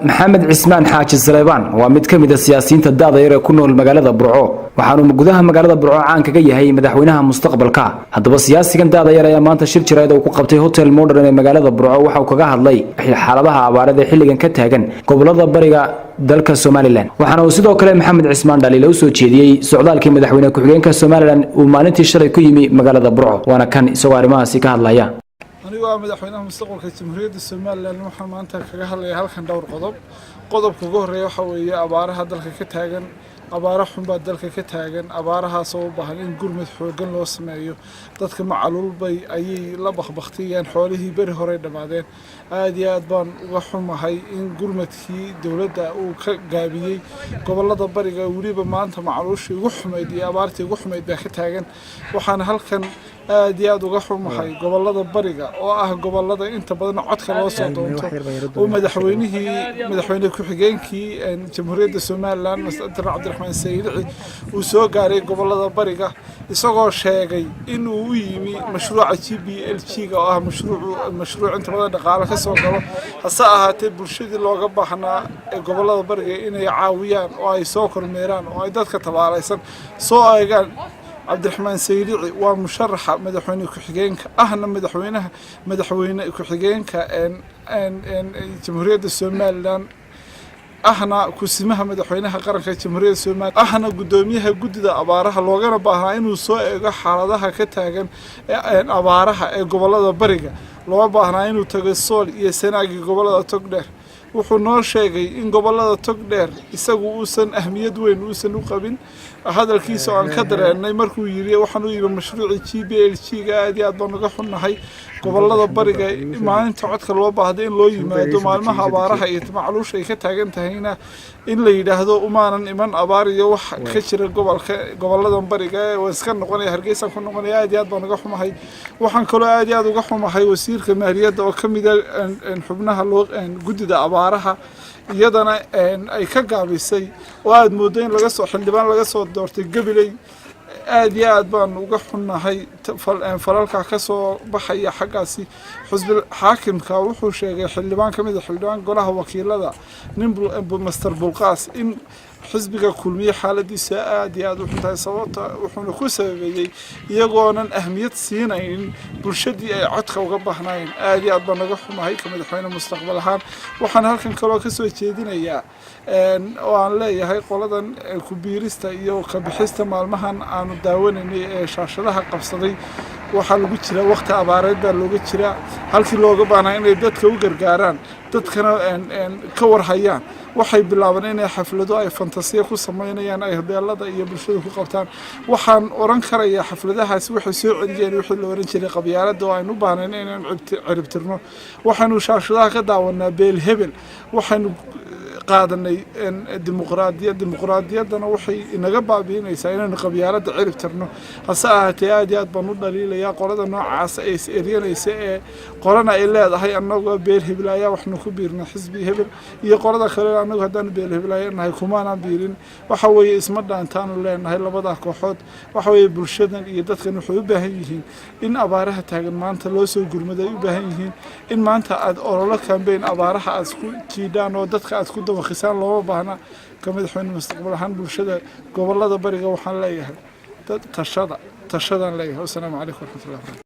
maxamed cismaan xaaji Saleebaan waa mid ka mid ah siyaasiyiinta da'da yar ee ku nool magaalada Burco waxaanu gudaha magaalada Burco caan kaga yahay madaxweynaha mustaqbalka haddaba siyaasigan da'da yar ayaa maanta shir jireed oo ku qabtay hotel modern ee magaalada Burco waxa uu kaga hadlay xaaladaha abaarada xilligan ka taagan gobolada bariga dalka Soomaaliland waxaana uu sidoo kale maxamed cismaan dhaliilo soo jeediyay socdaalkii madaxweynaha ku-xigeenka Soomaaliland uu maalintii shalay ku yimi magaalada Burco waana kan isagoo arrimahaasi ka hadlaya anigu waa madaxweynaha mustaqbalka jamhuuriyadda Soomaaliland waxaan maanta kaga hadlayaa halkan dhowr qodobka ugu horeeya waxa weeye abaaraha dalka ka taagan abaara xun baa dalka ka taagan abaarahaas oo u baahan in gurmad xoogan loo sameeyo dadka macluul bay ayay la baqbaqtiyeen xoolihii bari hore dhamaadeen aad iyo aad baan uga xumahay in gurmadkii dawladda uu ka gaabiyey gobolada bariga weliba maanta macluushii ugu xumayd iyo abaartii ugu xumayd baa ka taagan waxaan halkan aad iyo aad uga xumahay gobolada bariga oo ah gobolada inta badan codka loo soo doonto oo madaxweyne ku-xigeenkii jamhuuriyadda Soomaaliland Mr. Cabdiraxmaan Saylici uu soo gaaray gobolada bariga isagoo sheegay in uu u yimi mashruuca GBLG-ga oo ah mashruuc inta badan dhaqaale ka soo galo hase ahaatee bulshadii looga baahnaa ee gobolada bariga inay caawiyaan oo ay soo kormeeraan oo ay dadka tabaalaysan soo eegaan Cabdiraxmaan Saylici waa musharaxa madaxweyne ku-xigeenka ahna madaxweyne ku-xigeenka jamhuuriyadda Soomaaliland ahna kusimaha madaxweynaha qaranka jamhuuriyadda Soomaaliland ahna gudoomiyaha guddida abaaraha loogana baahnaa inuu soo eego xaaladaha ka taagan abaaraha ee gobolada bariga loo baahnaa inuu tago Sool iyo Sanaagi gobolada Togdheer wuxuu noo sheegay in gobolada Togdheer isagu uusan ahmiyad weyn uusan u qabin hadalkiisa aan ka dareennay markuu yiri waxaan u yiri mashruuci GBLG-ga aad iyo aad baan uga xunnahay gobolada bariga maalinta codka loo baahdo in loo yimaado maalmaha abaaraha iyo macluusha ay ka taagan tahayna in la yiraahdo umaanan iman abaar iyo wax ka jira gobolada bariga oo iska noqonaya Hargeysa ku noqonaya aad iyo aad baan uga xumahay waxaan kaloo aad iyo aad uga xumahay wasiirka maaliyadda oo ka mid ah xubnaha guddida abaaraha iyadana ay ka gaabisay oo aad moodo in xildhibaan laga soo doortay Gabiley aad iyo aad baan uga xunnahay falalka ka soo baxaya xaggaasi xisbiga xaakimka wuxuu sheegay xildhibaan ka mid ah xildhibaan golaha wakiilada Mr. Bulqaas in xisbiga kulmiye xaaladiisa aad iyo aad u xuntahay sababta wuxuuna ku sababeeyay iyagoonan ahmiyad siinayn bulshadii ay codka uga baahnayeen aad iyo aad baan uga xumahay ka madaxweyne mustaqbal ahaan waxaan halkan kaloo ka soo jeedinayaa oo aan leeyahay qoladan ku biirista iyo ka bixista maalmahan aanu daawanaynay ee shaashadaha qabsaday waxaa lagu jira waqti abaareed baa looga jira halkii looga baahnaa inay dadka u gargaaraan dadkana ka warhayaan waxay bilaabeen inay xaflado ay fantasiya ku sameeyaan ay hoteelada iyo bulshada ku qabtaan waxaan oran karayaa xafladahaas waxay soo celiyeen wixii la oran jiray qabyaalada oo aynu baahneen inaan ciribtirno waxaanu shaashadaha ka daawanaa beel hebel waxaanu qaadanay dimuqraadiyadana waxay inaga baabiinaysaa inaan qabyaalada ciribtirno hase ahaatee aad iyo aad baan u dhaliilayaa qolada noocaas ay eryanaysa ee qorana ay leedahay annagoo beel hebel ayaa waxnu ku biirna xisbi hebel iyo qolada kale annagu haddaan beel hebel aynahay kumaanaan biirin waxa weeye isma dhaantaanu leenahay labada kooxood waxa weeye bulshadan iyo dadkan waxay u baahan yihiin in abaaraha taagan maanta loo soo gurmaday u baahan yihiin in maanta aad ololo campaign abaaraha aad ku jiidaan oo dadka aad ku dawaqisaan looma baahna ka madaxweyne mustaqbal ahaan bulshada gobolada bariga waxaan leeyahay dad tashadaan leeyahay. Assalaamu calaykum warahmatullahi wabarakatuh.